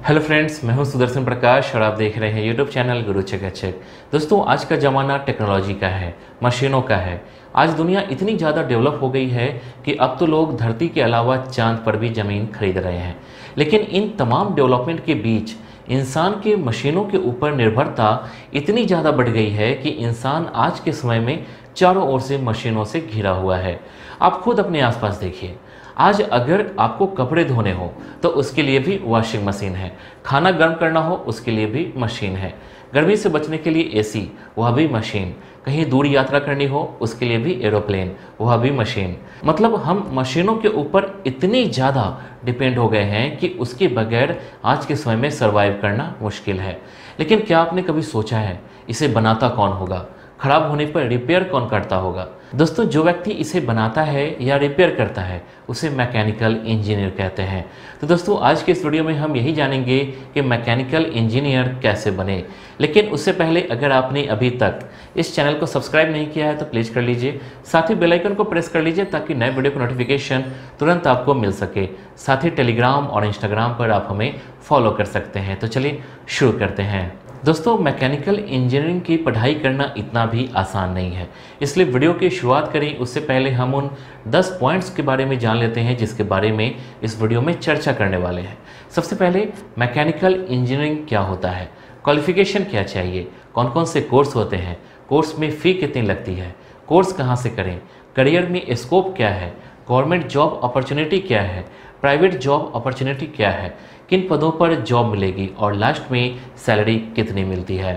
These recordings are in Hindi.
हेलो फ्रेंड्स, मैं हूं सुदर्शन प्रकाश और आप देख रहे हैं यूट्यूब चैनल गुरु चकाचक। दोस्तों, आज का ज़माना टेक्नोलॉजी का है, मशीनों का है। आज दुनिया इतनी ज़्यादा डेवलप हो गई है कि अब तो लोग धरती के अलावा चांद पर भी ज़मीन खरीद रहे हैं। लेकिन इन तमाम डेवलपमेंट के बीच इंसान की मशीनों के ऊपर निर्भरता इतनी ज़्यादा बढ़ गई है कि इंसान आज के समय में चारों ओर से मशीनों से घिरा हुआ है। आप खुद अपने आसपास देखिए, आज अगर आपको कपड़े धोने हो तो उसके लिए भी वॉशिंग मशीन है, खाना गर्म करना हो उसके लिए भी मशीन है, गर्मी से बचने के लिए एसी, वह भी मशीन, कहीं दूर यात्रा करनी हो उसके लिए भी एरोप्लेन, वह भी मशीन। मतलब हम मशीनों के ऊपर इतनी ज़्यादा डिपेंड हो गए हैं कि उसके बगैर आज के समय में सर्वाइव करना मुश्किल है। लेकिन क्या आपने कभी सोचा है इसे बनाता कौन होगा, खराब होने पर रिपेयर कौन करता होगा? दोस्तों, जो व्यक्ति इसे बनाता है या रिपेयर करता है उसे मैकेनिकल इंजीनियर कहते हैं। तो दोस्तों, आज के इस वीडियो में हम यही जानेंगे कि मैकेनिकल इंजीनियर कैसे बने। लेकिन उससे पहले अगर आपने अभी तक इस चैनल को सब्सक्राइब नहीं किया है तो प्लीज़ कर लीजिए, साथ ही बेल आइकन को प्रेस कर लीजिए ताकि नए वीडियो का नोटिफिकेशन तुरंत आपको मिल सके। साथ ही टेलीग्राम और इंस्टाग्राम पर आप हमें फॉलो कर सकते हैं। तो चलिए शुरू करते हैं। दोस्तों, मैकेनिकल इंजीनियरिंग की पढ़ाई करना इतना भी आसान नहीं है, इसलिए वीडियो की शुरुआत करें उससे पहले हम उन 10 पॉइंट्स के बारे में जान लेते हैं जिसके बारे में इस वीडियो में चर्चा करने वाले हैं। सबसे पहले, मैकेनिकल इंजीनियरिंग क्या होता है, क्वालिफिकेशन क्या चाहिए, कौन कौन से कोर्स होते हैं, कोर्स में फ़ी कितनी लगती है, कोर्स कहाँ से करें, करियर में स्कोप क्या है, गवर्नमेंट जॉब अपॉर्चुनिटी क्या है, प्राइवेट जॉब अपॉर्चुनिटी क्या है, किन पदों पर जॉब मिलेगी और लास्ट में सैलरी कितनी मिलती है।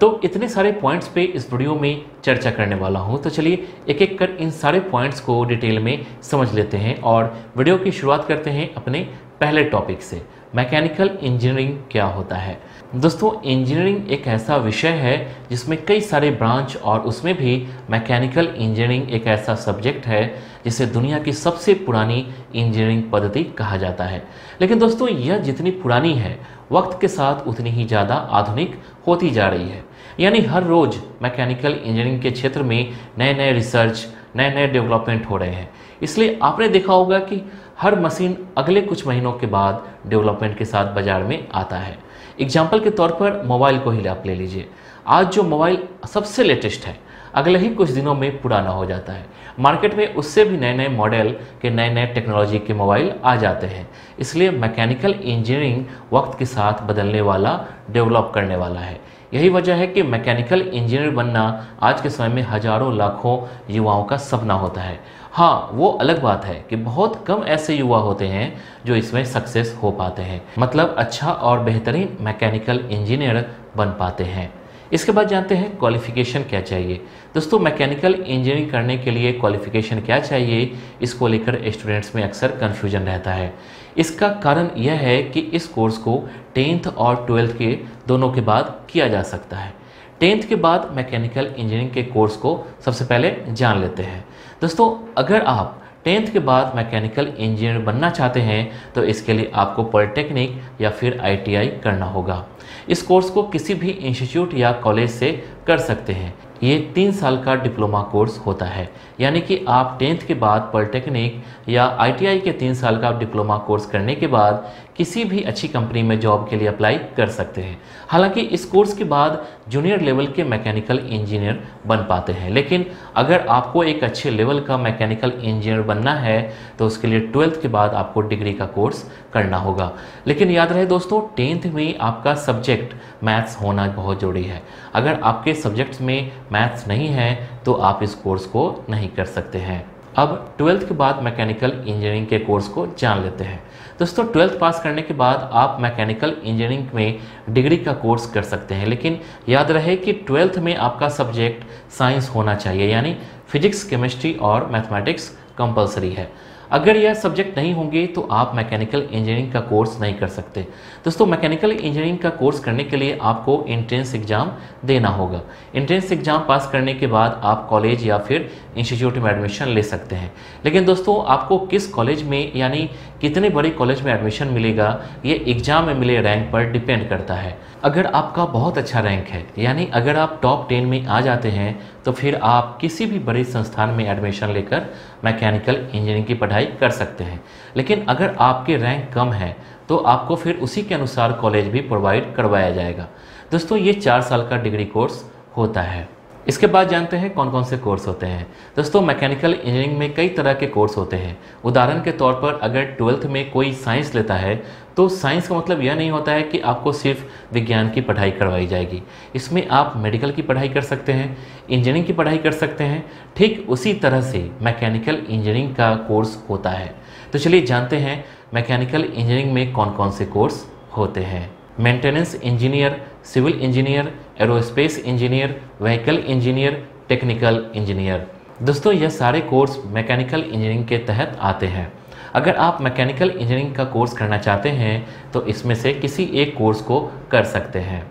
तो इतने सारे पॉइंट्स पे इस वीडियो में चर्चा करने वाला हूँ। तो चलिए एक एक कर इन सारे पॉइंट्स को डिटेल में समझ लेते हैं और वीडियो की शुरुआत करते हैं अपने पहले टॉपिक से, मैकेनिकल इंजीनियरिंग क्या होता है। दोस्तों, इंजीनियरिंग एक ऐसा विषय है जिसमें कई सारे ब्रांच और उसमें भी मैकेनिकल इंजीनियरिंग एक ऐसा सब्जेक्ट है जिसे दुनिया की सबसे पुरानी इंजीनियरिंग पद्धति कहा जाता है। लेकिन दोस्तों, यह जितनी पुरानी है वक्त के साथ उतनी ही ज़्यादा आधुनिक होती जा रही है। यानी हर रोज़ मैकेनिकल इंजीनियरिंग के क्षेत्र में नए नए रिसर्च, नए नए डेवलपमेंट हो रहे हैं। इसलिए आपने देखा होगा कि हर मशीन अगले कुछ महीनों के बाद डेवलपमेंट के साथ बाज़ार में आता है। एग्जाम्पल के तौर पर मोबाइल को ही आप ले लीजिए। आज जो मोबाइल सबसे लेटेस्ट है अगले ही कुछ दिनों में पुराना हो जाता है। मार्केट में उससे भी नए नए मॉडल के नए नए टेक्नोलॉजी के मोबाइल आ जाते हैं। इसलिए मैकेनिकल इंजीनियरिंग वक्त के साथ बदलने वाला, डेवलप करने वाला है। यही वजह है कि मैकेनिकल इंजीनियर बनना आज के समय में हजारों लाखों युवाओं का सपना होता है। हाँ, वो अलग बात है कि बहुत कम ऐसे युवा होते हैं जो इसमें सक्सेस हो पाते हैं, मतलब अच्छा और बेहतरीन मैकेनिकल इंजीनियर बन पाते हैं। इसके बाद जानते हैं क्वालिफिकेशन क्या चाहिए। दोस्तों, मैकेनिकल इंजीनियरिंग करने के लिए क्वालिफिकेशन क्या चाहिए, इसको लेकर स्टूडेंट्स में अक्सर कन्फ्यूजन रहता है। इसका कारण यह है कि इस कोर्स को 10th और 12th के दोनों के बाद किया जा सकता है। 10th के बाद मैकेनिकल इंजीनियरिंग के कोर्स को सबसे पहले जान लेते हैं। दोस्तों, अगर आप 10th के बाद मैकेनिकल इंजीनियर बनना चाहते हैं तो इसके लिए आपको पॉलिटेक्निक या फिर ITI करना होगा। इस कोर्स को किसी भी इंस्टीट्यूट या कॉलेज से कर सकते हैं। ये 3 साल का डिप्लोमा कोर्स होता है, यानी कि आप 10th के बाद पॉलिटेक्निक या ITI के 3 साल का डिप्लोमा कोर्स करने के बाद किसी भी अच्छी कंपनी में जॉब के लिए अप्लाई कर सकते हैं। हालांकि इस कोर्स के बाद जूनियर लेवल के मैकेनिकल इंजीनियर बन पाते हैं। लेकिन अगर आपको एक अच्छे लेवल का मैकेनिकल इंजीनियर बनना है तो उसके लिए 12th के बाद आपको डिग्री का कोर्स करना होगा। लेकिन याद रहे दोस्तों, 10th में आपका सब्जेक्ट मैथ्स होना बहुत ज़रूरी है। अगर आपके सब्जेक्ट्स में मैथ्स नहीं है तो आप इस कोर्स को नहीं कर सकते हैं। अब 12th के बाद मैकेनिकल इंजीनियरिंग के कोर्स को जान लेते हैं। दोस्तों, 12th पास करने के बाद आप मैकेनिकल इंजीनियरिंग में डिग्री का कोर्स कर सकते हैं। लेकिन याद रहे कि 12th में आपका सब्जेक्ट साइंस होना चाहिए, यानी फिजिक्स, केमिस्ट्री और मैथमेटिक्स कंपलसरी है। अगर यह सब्जेक्ट नहीं होंगे तो आप मैकेनिकल इंजीनियरिंग का कोर्स नहीं कर सकते। दोस्तों, मैकेनिकल इंजीनियरिंग का कोर्स करने के लिए आपको एंट्रेंस एग्ज़ाम देना होगा। एंट्रेंस एग्ज़ाम पास करने के बाद आप कॉलेज या फिर इंस्टीट्यूट में एडमिशन ले सकते हैं। लेकिन दोस्तों, आपको किस कॉलेज में यानी कितने बड़े कॉलेज में एडमिशन मिलेगा ये एग्ज़ाम में मिले रैंक पर डिपेंड करता है। अगर आपका बहुत अच्छा रैंक है, यानी अगर आप टॉप 10 में आ जाते हैं तो फिर आप किसी भी बड़े संस्थान में एडमिशन लेकर मैकेनिकल इंजीनियरिंग की पढ़ाई पढ़ाई कर सकते हैं। लेकिन अगर आपके रैंक कम है तो आपको फिर उसी के अनुसार कॉलेज भी प्रोवाइड करवाया जाएगा। दोस्तों ये 4 साल का डिग्री कोर्स होता है। इसके बाद जानते हैं कौन कौन से कोर्स होते हैं। दोस्तों मैकेनिकल इंजीनियरिंग में कई तरह के कोर्स होते हैं। उदाहरण के तौर पर अगर 12th में कोई साइंस लेता है तो साइंस का मतलब यह नहीं होता है कि आपको सिर्फ विज्ञान की पढ़ाई करवाई जाएगी। इसमें आप मेडिकल की पढ़ाई कर सकते हैं, इंजीनियरिंग की पढ़ाई कर सकते हैं। ठीक उसी तरह से मैकेनिकल इंजीनियरिंग का कोर्स होता है। तो चलिए जानते हैं मैकेनिकल इंजीनियरिंग में कौन कौन से कोर्स होते हैं। Maintenance engineer, civil engineer, aerospace engineer, vehicle engineer, technical engineer. दोस्तों यह सारे कोर्स मैकेनिकल इंजीनियरिंग के तहत आते हैं। अगर आप मैकेनिकल इंजीनियरिंग का कोर्स करना चाहते हैं तो इसमें से किसी एक कोर्स को कर सकते हैं।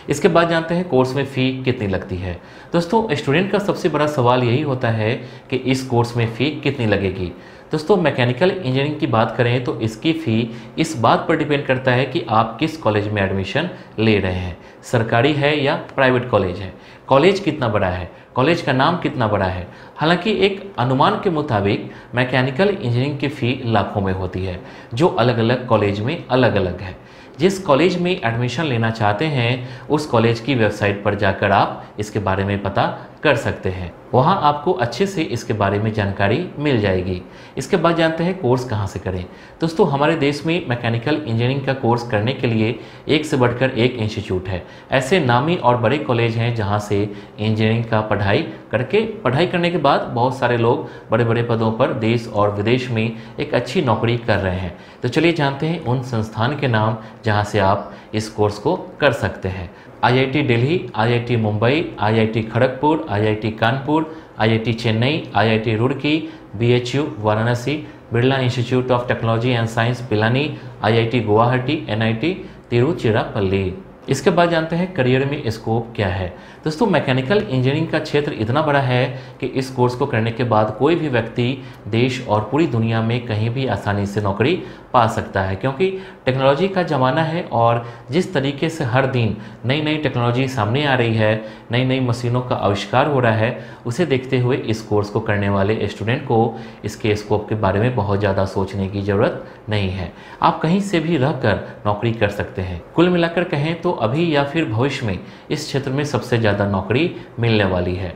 इसके बाद जानते हैं कोर्स में फ़ी कितनी लगती है। दोस्तों स्टूडेंट का सबसे बड़ा सवाल यही होता है कि इस कोर्स में फ़ी कितनी लगेगी। दोस्तों मैकेनिकल इंजीनियरिंग की बात करें तो इसकी फ़ी इस बात पर डिपेंड करता है कि आप किस कॉलेज में एडमिशन ले रहे हैं, सरकारी है या प्राइवेट कॉलेज है, कॉलेज कितना बड़ा है, कॉलेज का नाम कितना बड़ा है। हालांकि एक अनुमान के मुताबिक मैकेनिकल इंजीनियरिंग की फ़ी लाखों में होती है, जो अलग अलग कॉलेज में अलग अलग है। जिस कॉलेज में एडमिशन लेना चाहते हैं उस कॉलेज की वेबसाइट पर जाकर आप इसके बारे में पता कर सकते हैं। वहाँ आपको अच्छे से इसके बारे में जानकारी मिल जाएगी। इसके बाद जानते हैं कोर्स कहाँ से करें। दोस्तों हमारे देश में मैकेनिकल इंजीनियरिंग का कोर्स करने के लिए एक से बढ़कर एक इंस्टीट्यूट है। ऐसे नामी और बड़े कॉलेज हैं जहाँ से इंजीनियरिंग का पढ़ाई करने के बाद बहुत सारे लोग बड़े बड़े पदों पर देश और विदेश में एक अच्छी नौकरी कर रहे हैं। तो चलिए जानते हैं उन संस्थान के नाम जहाँ से आप इस कोर्स को कर सकते हैं। IIT Delhi, IIT Mumbai, IIT Kharagpur, IIT Kanpur, IIT Chennai, IIT Roorkee, BHU Varanasi, Birla institute of technology and science Pilani, IIT Guwahati, NIT Tiruchirappalli. इसके बाद जानते हैं करियर में स्कोप क्या है। दोस्तों मैकेनिकल इंजीनियरिंग का क्षेत्र इतना बड़ा है कि इस कोर्स को करने के बाद कोई भी व्यक्ति देश और पूरी दुनिया में कहीं भी आसानी से नौकरी पा सकता है, क्योंकि टेक्नोलॉजी का ज़माना है और जिस तरीके से हर दिन नई नई टेक्नोलॉजी सामने आ रही है, नई नई मशीनों का आविष्कार हो रहा है, उसे देखते हुए इस कोर्स को करने वाले स्टूडेंट को इसके स्कोप के बारे में बहुत ज़्यादा सोचने की ज़रूरत नहीं है। आप कहीं से भी रहकर नौकरी कर सकते हैं। कुल मिलाकर कहें तो अभी या फिर भविष्य में इस क्षेत्र में सबसे ज़्यादा नौकरी मिलने वाली है।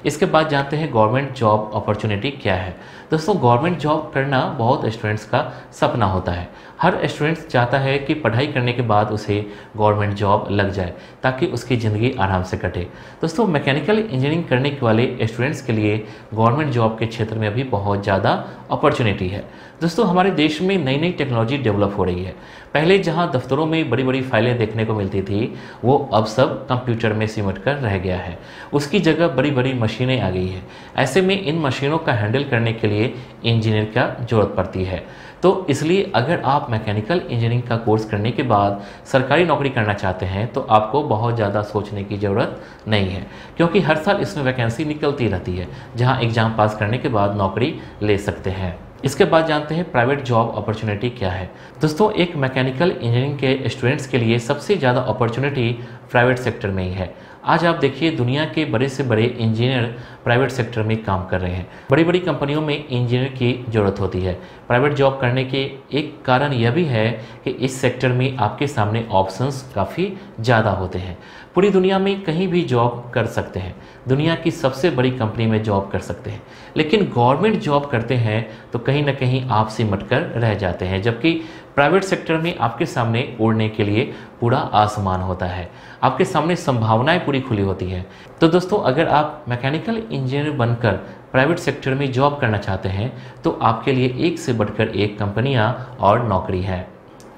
इसके बाद जानते हैं गवर्नमेंट जॉब अपॉर्चुनिटी क्या है। दोस्तों गवर्नमेंट जॉब करना बहुत स्टूडेंट्स का सपना होता है। हर स्टूडेंट चाहता है कि पढ़ाई करने के बाद उसे गवर्नमेंट जॉब लग जाए ताकि उसकी ज़िंदगी आराम से कटे। दोस्तों मैकेनिकल इंजीनियरिंग करने वाले स्टूडेंट्स के लिए गवर्नमेंट जॉब के क्षेत्र में अभी बहुत ज़्यादा अपॉर्चुनिटी है। दोस्तों हमारे देश में नई नई टेक्नोलॉजी डेवलप हो रही है। पहले जहां दफ्तरों में बड़ी बड़ी फाइलें देखने को मिलती थी वो अब सब कंप्यूटर में सिमट कर रह गया है। उसकी जगह बड़ी बड़ी मशीनें आ गई है। ऐसे में इन मशीनों का हैंडल करने के लिए इंजीनियर का ज़रूरत पड़ती है। तो इसलिए अगर आप मैकेनिकल इंजीनियरिंग का कोर्स करने के बाद सरकारी नौकरी करना चाहते हैं तो आपको बहुत ज़्यादा सोचने की ज़रूरत नहीं है, क्योंकि हर साल इसमें वैकेंसी निकलती रहती है जहां एग्ज़ाम पास करने के बाद नौकरी ले सकते हैं। इसके बाद जानते हैं प्राइवेट जॉब अपॉर्चुनिटी क्या है। दोस्तों एक मैकेनिकल इंजीनियरिंग के स्टूडेंट्स के लिए सबसे ज़्यादा अपॉर्चुनिटी प्राइवेट सेक्टर में ही है। आज आप देखिए दुनिया के बड़े से बड़े इंजीनियर प्राइवेट सेक्टर में काम कर रहे हैं। बड़ी बड़ी कंपनियों में इंजीनियर की ज़रूरत होती है। प्राइवेट जॉब करने के एक कारण यह भी है कि इस सेक्टर में आपके सामने ऑप्शंस काफ़ी ज़्यादा होते हैं। पूरी दुनिया में कहीं भी जॉब कर सकते हैं, दुनिया की सबसे बड़ी कंपनी में जॉब कर सकते हैं, लेकिन गवर्नमेंट जॉब करते हैं तो कहीं ना कहीं आप सिमट कर रह जाते हैं। जबकि प्राइवेट सेक्टर में आपके सामने उड़ने के लिए पूरा आसमान होता है, आपके सामने संभावनाएं पूरी खुली होती हैं। तो दोस्तों अगर आप मैकेनिकल इंजीनियर बनकर प्राइवेट सेक्टर में जॉब करना चाहते हैं तो आपके लिए एक से बढ़कर एक कंपनियां और नौकरी है।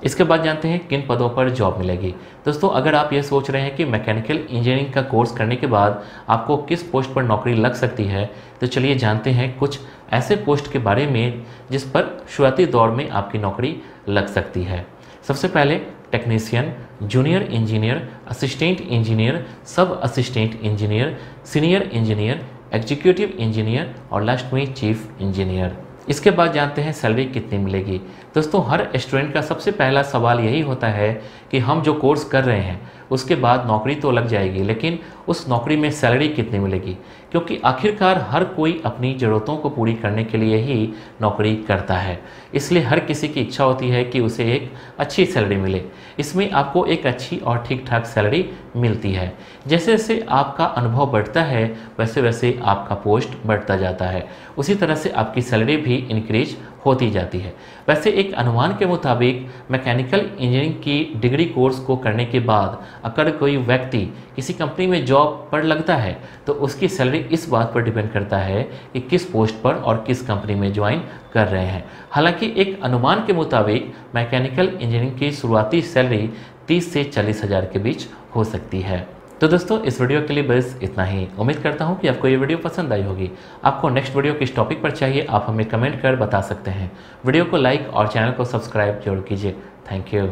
इसके बाद जानते हैं किन पदों पर जॉब मिलेगी। दोस्तों अगर आप ये सोच रहे हैं कि मैकेनिकल इंजीनियरिंग का कोर्स करने के बाद आपको किस पोस्ट पर नौकरी लग सकती है, तो चलिए जानते हैं कुछ ऐसे पोस्ट के बारे में जिस पर शुरुआती दौर में आपकी नौकरी लग सकती है। सबसे पहले technician, junior engineer, assistant engineer, sub assistant engineer, senior engineer, executive engineer और लास्ट में चीफ इंजीनियर। इसके बाद जानते हैं सैलरी कितनी मिलेगी। दोस्तों हर स्टूडेंट का सबसे पहला सवाल यही होता है कि हम जो कोर्स कर रहे हैं उसके बाद नौकरी तो लग जाएगी, लेकिन उस नौकरी में सैलरी कितनी मिलेगी। क्योंकि आखिरकार हर कोई अपनी ज़रूरतों को पूरी करने के लिए ही नौकरी करता है, इसलिए हर किसी की इच्छा होती है कि उसे एक अच्छी सैलरी मिले। इसमें आपको एक अच्छी और ठीक ठाक सैलरी मिलती है। जैसे जैसे आपका अनुभव बढ़ता है वैसे वैसे आपका पोस्ट बढ़ता जाता है, उसी तरह से आपकी सैलरी भी इंक्रीज होती जाती है। वैसे एक अनुमान के मुताबिक मैकेनिकल इंजीनियरिंग की डिग्री कोर्स को करने के बाद अगर कोई व्यक्ति किसी कंपनी में जॉब पर लगता है तो उसकी सैलरी इस बात पर डिपेंड करता है कि किस पोस्ट पर और किस कंपनी में ज्वाइन कर रहे हैं। हालांकि एक अनुमान के मुताबिक मैकेनिकल इंजीनियरिंग की शुरुआती सैलरी 30 से 40 हज़ार के बीच हो सकती है। तो दोस्तों इस वीडियो के लिए बस इतना ही। उम्मीद करता हूँ कि आपको ये वीडियो पसंद आई होगी। आपको नेक्स्ट वीडियो किस टॉपिक पर चाहिए आप हमें कमेंट कर बता सकते हैं। वीडियो को लाइक और चैनल को सब्सक्राइब जरूर कीजिए। Thank you.